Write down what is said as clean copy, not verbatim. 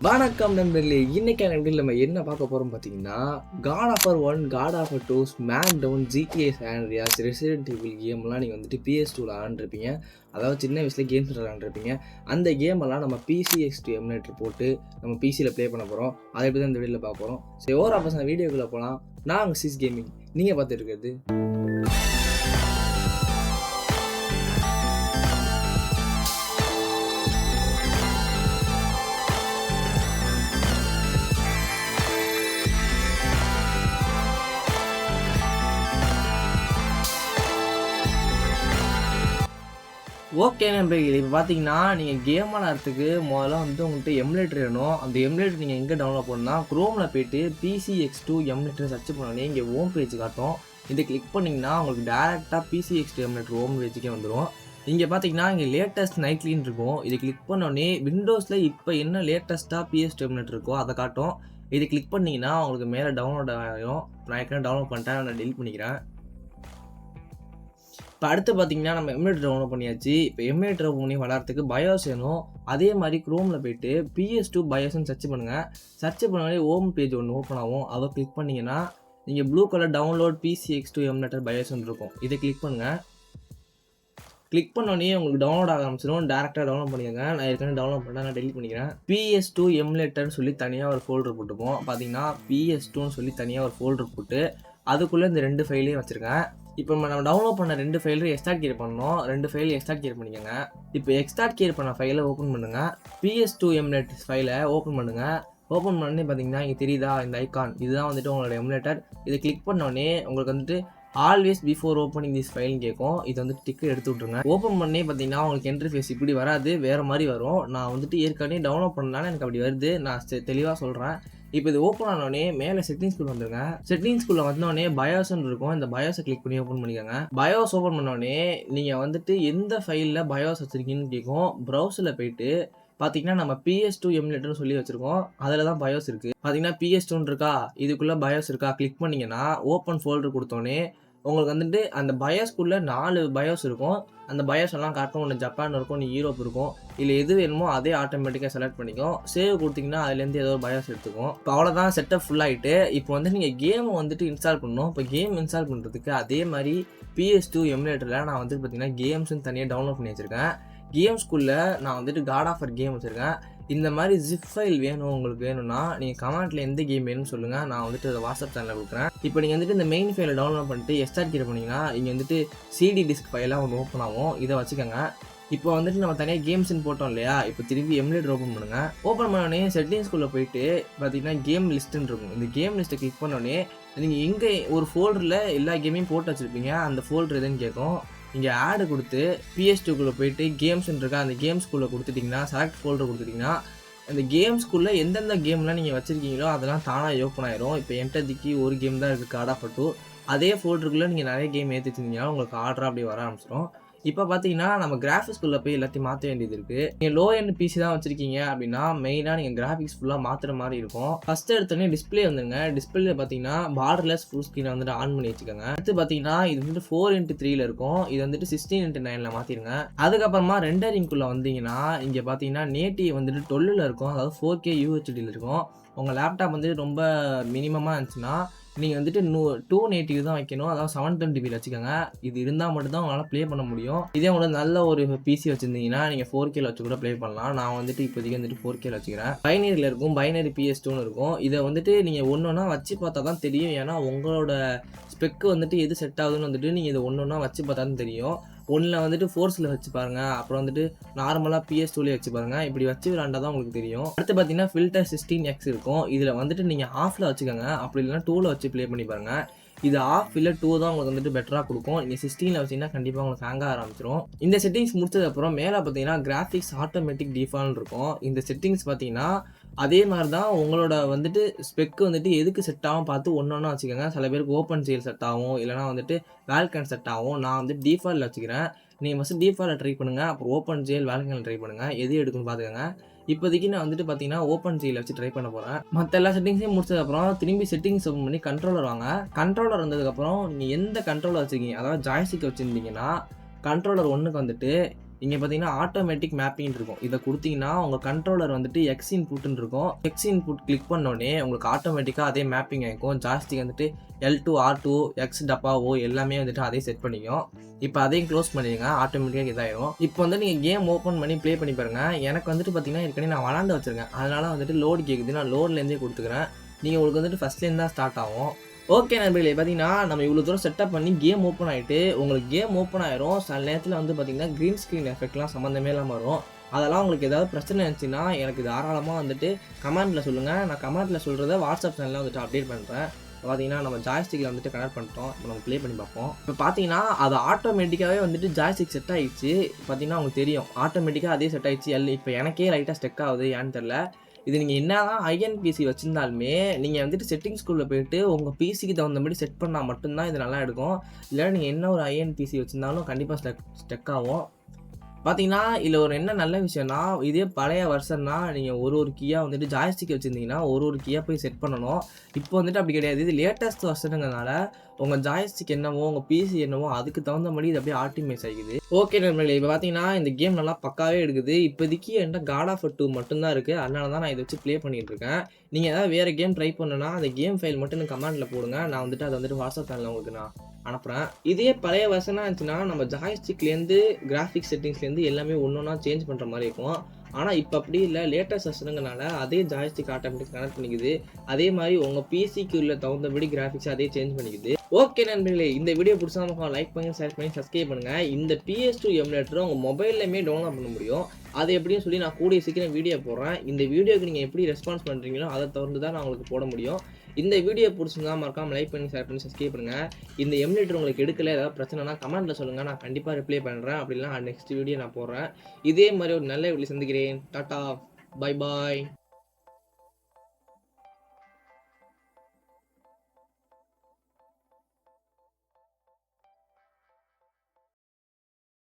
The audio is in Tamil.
வணக்கம் நண்பர்களே. இன்னைக்கான வீடியோல நம்ம என்ன பார்க்க போறோம் பார்த்தீங்கன்னா, God of war 1, God of war 2, SmackDown, GTA San Andreas, Resident Evil கேம்லாம் நீங்கள் வந்துட்டு PS2ல விளாண்டுருப்பீங்க. அதாவது சின்ன வயசுல கேம்ஸ் விளாண்டுருப்பீங்க. அந்த கேமெல்லாம் நம்ம PCX2 எமுலேட்டர் போட்டு நம்ம PCயில் ப்ளே பண்ண போகிறோம். அதை எப்படி தான் இந்த வீடியோவில் பார்க்க போகிறோம். சரி, ஓவரா பசங்க வீடியோக்குள்ளே போகலாம். நான் உங்கள் சிஸ் கேமிங். நீங்கள் பார்த்துட்டு இருக்கிறது ஓகே நண்பர்களே. இப்போ பார்த்தீங்கன்னா, நீங்கள் கேம் விளாட்றதுக்கு முதல்ல வந்து உங்கள்கிட்ட எமுலேட்டர் வேணும். அந்த எமுலேட்டர் நீங்கள் எங்கே டவுன்லோட் பண்ணணும்னா, குரோமில் போய்ட்டு PCX2 எமுலேட்டர் சர்ச் பண்ணோன்னே இங்கே ஹோம் பேஜ் காட்டும். இதை கிளிக் பண்ணிங்கன்னா உங்களுக்கு டேரெக்டாக PCX2 எமுலேட்டர் ஹோம் பேஜுக்கே வந்துடும். இங்கே பார்த்தீங்கன்னா இங்கே லேட்டஸ்ட் நைட்லின்னு இருக்கும். இதை கிளிக் பண்ணோடனே விண்டோஸில் இப்போ என்ன லேட்டஸ்ட்டாக PS2 எமுலேட்டர் இருக்கோ அதை காட்டும். இதை கிளிக் பண்ணிங்கன்னா உங்களுக்கு மேலே டவுன்லோட் ஆகிடும். நான் ஏற்கனவே டவுன்லோட் பண்ணிட்டேன், நான் டெலிட் பண்ணிக்கிறேன். இப்போ அடுத்து பார்த்தீங்கன்னா நம்ம எமுலேட்டர் டவுன்லோட் பண்ணியாச்சு. இப்போ எமுலேட்டர் பண்ணி விளாட்றதுக்கு பயோஸ் வேணும். அதே மாதிரி குரோமில் போய்ட்டு PS2 பயோஸ்ன்னு சர்ச் பண்ணுங்கள். சர்ச் பண்ணாலே ஹோம் பேஜ் ஒன்று ஓப்பன் ஆகும். அதை கிளிக் பண்ணிங்கன்னா நீங்கள் blue colour download PCX2 emulator பயோஸ்ன்னு இருக்கும். இதை கிளிக் பண்ணுங்கள். கிளிக் பண்ணோடனே உங்களுக்கு டவுன்லோட் ஆக ஆரம்பிச்சிடும். டேரெக்டாக டவுன்லோட் பண்ணிக்கோங்க. நான் ஏற்கனவே டவுன்லோட் பண்ணேன், நான் டெலிட் பண்ணிக்கிறேன். PS2 எமுலேட்டர்னு சொல்லி தனியாக ஒரு ஃபோல்டர் போட்டுப்போம். பார்த்தீங்கன்னா PS2ன்னு சொல்லி தனியாக ஒரு ஃபோல்டர் போட்டு அதுக்குள்ளே இந்த 2 ஃபைலையும் வச்சுருக்கேன். இப்போ நம்ம டவுன்லோட் பண்ண 2 ஃபைலையும் எக்ஸ்ட்ராக்ட் கிரியேட் பண்ணணும். 2 ஃபைலையும் எக்ஸ்ட்ராக்ட் கிரியேட் பண்ணிக்கோங்க. இப்போ எக்ஸ்ட்ராக்ட் கிரியேட் பண்ண ஃபைலை ஓப்பன் பண்ணுங்கள். PS2 எமுலேட்டர் ஃபைலை ஓப்பன் பண்ணுங்கள். ஓப்பன் பண்ணி பார்த்தீங்கன்னா இங்கே தெரியுதா இந்த ஐக்கான், இதுதான் வந்துட்டு உங்களோட எமுலேட்டர். இதை கிளிக் பண்ணோடனே உங்களுக்கு வந்துட்டு ஆல்வேஸ் பிஃபோர் ஓப்பனிங் திஸ் ஃபைல்னு கேட்கும். இது வந்துட்டு டிக்கு எடுத்து விட்ருங்க. ஓப்பன் பண்ணி பார்த்தீங்கன்னா உங்களுக்கு இன்டர்ஃபேஸ் இப்படி வராது, வேறு மாதிரி வரும். நான் வந்துட்டு ஏற்கனவே டவுன்லோட் பண்ணனால எனக்கு அப்படி வருது. நான் தெளிவாக சொல்கிறேன். இப்போ இது ஓப்பன் ஆனோடனே மேலே செட்டிங்ஸ்குள்ளே வந்துருங்க. செட்டிங்ஸ்குள்ளே வந்தோடனே பயோஸ்ன்னு இருக்கும். இந்த பயோஸை கிளிக் பண்ணி ஓப்பன் பண்ணிக்கோங்க. பயோஸ் ஓப்பன் பண்ணோடனே நீங்கள் வந்துட்டு எந்த ஃபைலில் பயோஸ் வச்சுருக்கீங்கன்னு கேட்கும். ப்ரௌசரில் போயிட்டு பார்த்தீங்கன்னா நம்ம PS2 எமுலேட்டர்னு சொல்லி வச்சுருக்கோம். அதில் தான் பயோஸ் இருக்குது. பார்த்தீங்கன்னா PS2 இருக்கா, இதுக்குள்ளே பயோஸ் இருக்கா, கிளிக் பண்ணிங்கன்னா ஓப்பன் ஃபோல்டர் கொடுத்தோன்னே உங்களுக்கு வந்துட்டு அந்த பயோஸ்குள்ளே 4 பயோஸ் இருக்கும். அந்த பயோஸ் எல்லாம் காட்டும். ஒன்று ஜப்பான் இருக்கும், ஒன்று யூரோப் இருக்கும். இல்லை எது வேணுமோ அதே ஆட்டோமேட்டிக்காக செலக்ட் பண்ணிக்கும். சேவ் கொடுத்தீங்கன்னா அதுலேருந்து ஏதோ ஒரு பயோஸ் எடுத்துக்கும். இப்போ அவ்வளோதான், செட்டப் ஃபுல்லாகிட்டு இப்போ வந்து நீங்கள் கேமை வந்துட்டு இன்ஸ்டால் பண்ணணும். இப்போ கேம் இன்ஸ்டால் பண்ணுறதுக்கு அதே மாதிரி PS2 எமுலேட்டரில் நான் வந்துட்டு பார்த்தீங்கன்னா கேம்ஸ்ன்னு தனியாக டவுன்லோட் பண்ணி வச்சுருக்கேன். கேம்ஸ்குள்ளே நான் வந்துட்டு காட் ஆஃபர் கேம் வச்சுருக்கேன். இந்த மாதிரி ஜிப் ஃபைல் வேணும் உங்களுக்கு வேணும்னா நீங்கள் கமெண்ட்டில் எந்த கேம் வேணும்னு சொல்லுங்கள். நான் வந்துட்டு அதை வாட்ஸ்அப் சேனலில் கொடுக்குறேன். இப்போ நீங்கள் வந்துட்டு இந்த மெயின் ஃபைலை டவுன்லோட் பண்ணிட்டு எக்ஸ்ட்ராக்ட் கிரியேட் பண்ணிங்கன்னா இங்கே வந்துட்டு CD டிஸ்க் ஃபைலாக ஒன்று ஓப்பன் ஆகும். இதை வச்சுக்கோங்க. இப்போ வந்துட்டு நம்ம தனியாக கேம்ஸ்ன்னு போட்டோம் இல்லையா, இப்போ திரும்பி எமுலேட்டர் ஓப்பன் பண்ணுங்கள். ஓப்பன் பண்ணோடனே செட்டிங்ஸ்குள்ளே போயிட்டு பார்த்தீங்கன்னா கேம் லிஸ்ட்டுன்னு இருக்கும். இந்த கேம் லிஸ்ட்டை கிளிக் பண்ணோடனே நீங்கள் எங்கே ஒரு ஃபோல்டரில் எல்லா கேமையும் போட்டு வச்சுருப்பீங்க, அந்த ஃபோல்டர் எதுன்னு கேட்கும். இங்கே ஆடு கொடுத்து PS2குள்ளே போயிட்டு கேம்ஸ்ன்னு இருக்கா, அந்த கேம்ஸ்குள்ளே கொடுத்துட்டிங்கன்னா செலக்ட் ஃபோல்டர் கொடுத்துட்டிங்கன்னா அந்த கேம்ஸ்குள்ளே எந்தெந்த கேம்லாம் நீங்கள் வச்சுருக்கீங்களோ அதெல்லாம் தானாக ஓப்பன் ஆயிரும். இப்போ என்டதிக்கு ஒரு கேம் தான் இருக்குது, காட் ஆஃபர் 2. அதே ஃபோல்டருக்குள்ளே நீங்கள் நிறைய கேம் ஏற்றி வச்சிருந்தீங்கன்னா உங்களுக்கு ஆர்டராக அப்படி வர ஆரம்பிச்சிடும். இப்போ பார்த்தீங்கன்னா நம்ம கிராஃபிக்ஸ்குள்ளே போய் எல்லாத்தையும் மாற்ற வேண்டியது இருக்குது. நீங்கள் லோ எண்ட் PC தான் வச்சுருக்கீங்க அப்படின்னா மெயினாக நீங்கள் கிராஃபிக்ஸ் ஃபுல்லாக மாற்றுற மாதிரி இருக்கும். ஃபஸ்ட்டு எடுத்தோடனே டிஸ்பிளே வந்துருங்க. டிஸ்பிளே பார்த்தீங்கன்னா பார்டர்லெஸ் ஃபுல் ஸ்க்ரீனை வந்துட்டு ஆன் பண்ணி வச்சுக்கோங்க. அடுத்து பார்த்தீங்கன்னா இது வந்துட்டு 4:3 இருக்கும். இது வந்துட்டு 16:9 மாற்றிடுங்க. அதுக்கப்புறமா ரெண்டரிங்குள்ளே வந்தீங்கன்னா இங்கே பார்த்தீங்கன்னா நேட்டிவ் வந்துட்டு 12 இருக்கும். அதாவது 4K UHD இருக்கும். உங்கள் லேப்டாப் வந்துட்டு ரொம்ப மினிமமாக இருந்துச்சுன்னா நீங்கள் வந்துட்டு 280 தான் வைக்கணும். அதாவது 720p வச்சுக்கோங்க. இது இருந்தால் மட்டும்தான் உங்களால் ப்ளே பண்ண முடியும். இதே உங்களுக்கு நல்ல ஒரு PC வச்சுருந்தீங்கன்னா நீங்கள் 4K வச்சு கூட ப்ளே பண்ணலாம். நான் வந்துட்டு இப்போதைக்கு வந்துட்டு 4K வச்சுக்கிறேன். பைனரியில் இருக்கும், பைனரி PS2ன்னு இருக்கும். இதை வந்துட்டு நீங்கள் ஒன்று ஒன்றா வச்சு பார்த்தா தான் தெரியும். ஏன்னா உங்களோட ஸ்பெக்கு வந்துட்டு எது செட் ஆகுதுன்னு வந்துட்டு நீங்கள் இதை ஒன்று ஒன்றா வச்சு பார்த்தா தான் தெரியும். ஒன்றில் வந்துட்டு ஃபோர்ஸில் வச்சு பாருங்கள், அப்புறம் வந்துட்டு நார்மலாக PS2லேயே வச்சு பாருங்கள். இப்படி வச்சு விளாண்டா தான் உங்களுக்கு தெரியும். அடுத்து பார்த்தீங்கன்னா ஃபில்டர் 16x இருக்கும். இதில் வந்துட்டு நீங்கள் ஆஃபில் வச்சுக்கோங்க, அப்படி இல்லைனா 2ல் வச்சு ப்ளே பண்ணி பாருங்கள். இது ஆஃப் இல்லை 2 தான் உங்களுக்கு வந்துட்டு பெட்டராக கொடுக்கும். நீங்கள் 16ல் வச்சிங்கன்னா கண்டிப்பாக உங்களுக்கு ஹேங் ஆக ஆரம்பிச்சிடும். இந்த செட்டிங்ஸ் முடிச்சதுக்கப்புறம் மேலே பார்த்தீங்கன்னா கிராஃபிக்ஸ் ஆட்டோமேட்டிக் டிஃபால்ட் இருக்கும். இந்த செட்டிங்ஸ் பார்த்தீங்கன்னா அதே மாதிரி தான் உங்களோட வந்துட்டு ஸ்பெக்கு வந்துட்டு எதுக்கு செட் ஆகும் பார்த்து ஒன்று ஒன்றா வச்சுக்கோங்க. சில பேருக்கு ஓப்பன் ஜெயில் செட் ஆகும், இல்லைனா வந்துட்டு வேல்கன் செட் ஆகும். நான் வந்துட்டு டிஃபால்ட்டில் வச்சுக்கிறேன். நீங்கள் ஃபஸ்ட்டு டிஃபால்ட்டில் ட்ரை பண்ணுங்கள், அப்புறம் ஓப்பன் ஜெயில் வேல்கனில் ட்ரை பண்ணுங்கள். எது எடுக்குன்னு பார்த்துக்கோங்க. இப்போதைக்கு நான் வந்துட்டு பார்த்தீங்கன்னா ஓப்பன் ஜியில் வச்சு ட்ரை பண்ண போகிறேன். மற்ற எல்லா செட்டிங்ஸையும் முடிச்சதுக்கப்புறம் திரும்பி செட்டிங்ஸ் ஓப்பன் பண்ணி கண்ட்ரோலர் வாங்க. கண்ட்ரோலர் வந்ததுக்கப்புறம் நீங்கள் எந்த கண்ட்ரோலர் வச்சுருக்கீங்க, அதாவது ஜாய்ஸ்டிக் வச்சுருந்தீங்கன்னா கண்ட்ரோலர் 1க்கு வந்துட்டு இங்கே பார்த்தீங்கன்னா ஆட்டோமேட்டிக் மேப்பிங் இருக்கும். இதை கொடுத்தீங்கன்னா உங்கள் கண்ட்ரோலர் வந்துட்டு எக்ஸ் இன்புட்னு இருக்கும். எக்ஸ் இன்புட் கிளிக் பண்ணோடனே உங்களுக்கு ஆட்டோமேட்டிக்காக அதே மேப்பிங் ஆகிக்கும். ஜாஸ்திக்கு வந்துட்டு L2 R2 எக்ஸ் டப்பாவோ எல்லாமே வந்துட்டு அதே செட் பண்ணிக்கும். இப்போ அதையும் க்ளோஸ் பண்ணிடுங்க, ஆட்டோமேட்டிக்காக இதாயிரும். இப்போ வந்து நீங்கள் கேம் ஓப்பன் பண்ணி ப்ளே பண்ணி பாருங்கள். எனக்கு வந்துட்டு பார்த்தீங்கன்னா ஏற்கனவே நான் விளாண்டு வச்சிருக்கேன், அதனால வந்துட்டு லோடு கேட்குது. நான் லோட்லேருந்தே கொடுத்துக்கிறேன். நீங்கள் உங்களுக்கு வந்துட்டு ஃபஸ்ட்லேருந்து தான் ஸ்டார்ட் ஆகும். ஓகே நண்பர்களே, பார்த்தீங்கன்னா நம்ம இவ்வளோ தூரம் செட்டப் பண்ணி கேம் ஓப்பன் ஆகிட்டு உங்களுக்கு கேம் ஓப்பன் ஆயிரும். சில நேரத்தில் வந்து பார்த்தீங்கன்னா க்ரீன் ஸ்க்ரீன் எஃபெக்ட்லாம் சம்மந்தமே இல்லாமல் வரும். அதெல்லாம் உங்களுக்கு ஏதாவது பிரச்சனை இருந்துச்சுன்னா எனக்கு தாராளமாக வந்துட்டு கமெண்ட்டில் சொல்லுங்கள். நான் கமெண்ட்டில் சொல்கிறத வாட்ஸ்அப் சேனலில் வந்துட்டு அப்டேட் பண்ணுறேன். பார்த்தீங்கன்னா நம்ம ஜாய்ஸ்டிக்கில் வந்துட்டு கனெக்ட் பண்ணிட்டோம். இப்போ நம்ம ப்ளே பண்ணி பார்ப்போம். இப்போ பார்த்தீங்கன்னா அது ஆட்டோமேட்டிக்காகவே வந்துட்டு ஜாய்ஸ்டிக் செட் ஆகிடுச்சு. பார்த்தீங்கன்னா உங்களுக்கு தெரியும் ஆட்டோமேட்டிக்காக அதே செட் ஆகிடுச்சு. இப்போ எனக்கே லைட்டாக ஸ்டெக் ஆகுது, ஏன்னு தெரில. இது நீங்கள் என்ன தான் ஐஎன் பிசி வச்சுருந்தாலுமே நீங்கள் வந்துட்டு செட்டிங்ஸ்குள்ளே போய்ட்டு உங்கள் பிசிக்கு தகுந்த மாதிரி செட் பண்ணால் மட்டும்தான் இது நல்லா எடுக்கும். இல்லைன்னா நீங்கள் என்ன ஒரு ஐஎன் பிசி வச்சுருந்தாலும் கண்டிப்பாக ஸ்டெக் ஆகும். பார்த்தீங்கன்னா இதில் ஒரு என்ன நல்ல விஷயம்னா, இதே பழைய வெர்ஷன்னா நீங்கள் ஒரு கீயாக வந்துட்டு ஜாய்ஸ்டிக் வச்சுருந்தீங்கன்னா ஒரு கீயாக போய் செட் பண்ணணும். இப்போ வந்துட்டு அப்படி கிடையாது. இது லேட்டஸ்ட் வெர்ஷனுங்கிறதுனால உங்கள் ஜாய்ஸ்டிக் என்னவோ உங்கள் பிசி என்னவோ அதுக்கு தகுந்த மாதிரி இது அப்படியே ஆப்டிமைஸ் ஆகிக்குது. ஓகே நண்பர்களே, இப்போ பார்த்தீங்கன்னா இந்த கேம் நல்லா பக்காவே எடுக்குது. இப்போதைக்கு என்கிட்ட காட் ஆஃப் வார் 2 மட்டும்தான் இருக்குது. அதனால தான் நான் இதை வச்சு ப்ளே பண்ணிகிட்டு இருக்கேன். நீங்கள் ஏதாவது வேறு கேம் ட்ரை பண்ணணுன்னா அந்த கேம் ஃபைல் மட்டும் எனக்கு கமெண்ட்டில் போடுங்க. நான் வந்துட்டு அதை வந்துட்டு வாட்ஸ்அப் சேனலில் உங்களுக்கு நான் அனுப்புகிறேன். இதே பழைய வெர்ஷனாக இருந்துச்சுன்னா நம்ம ஜாய்ஸ்டிக்லேருந்து கிராஃபிக்ஸ் செட்டிங்ஸ்லேருந்து எல்லாமே ஒன்றா சேஞ்ச் பண்ணுற மாதிரி இருக்கும். ஆனால் இப்போ அப்படி இல்லை, லேட்டஸ்ட் வெர்ஷனுங்கனால அதே ஜாய்ஸ்டிக் ஆட்டோமேட்டிக் கனெக்ட் பண்ணிக்குது. அதே மாதிரி உங்கள் பிசிக்கு உள்ள தகுந்தபடி கிராஃபிக்ஸ் அதே சேஞ்ச் பண்ணிக்குது. ஓகே நண்பர்களே, இந்த வீடியோ பிடிச்சா நமக்கு லைக் பண்ணி ஷேர் பண்ணி சப்ஸ்கிரைப் பண்ணுங்கள். இந்த PS2 எமுலேட்டரை உங்கள் மொபைல்லையுமே டவுன்லோட் பண்ண முடியும். அது எப்படின்னு சொல்லி நான் கூடிய சீக்கிரம் வீடியோ போடுறேன். இந்த வீடியோக்கு நீங்கள் எப்படி ரெஸ்பான்ஸ் பண்ணுறீங்களோ அதை தவிர்த்து தான் நான் உங்களுக்கு போட முடியும். இந்த வீடியோ பிடிச்சிருந்தா மறக்காம லைக் பண்ணி ஷேர் பண்ணி சப்ஸ்கிரைப் பண்ணுங்கள். இந்த எமுலேட்டர் உங்களுக்கு எடுக்கல, ஏதாவது பிரச்சனைனா கமெண்ட்டில் சொல்லுங்கள். நான் கண்டிப்பாக ரிப்ளை பண்ணுறேன். அப்படின்னா நெக்ஸ்ட் வீடியோ நான் போடுறேன். இதே மாதிரி ஒரு நல்ல வீடியோ சந்திக்கிறேன். Tata, bye bye.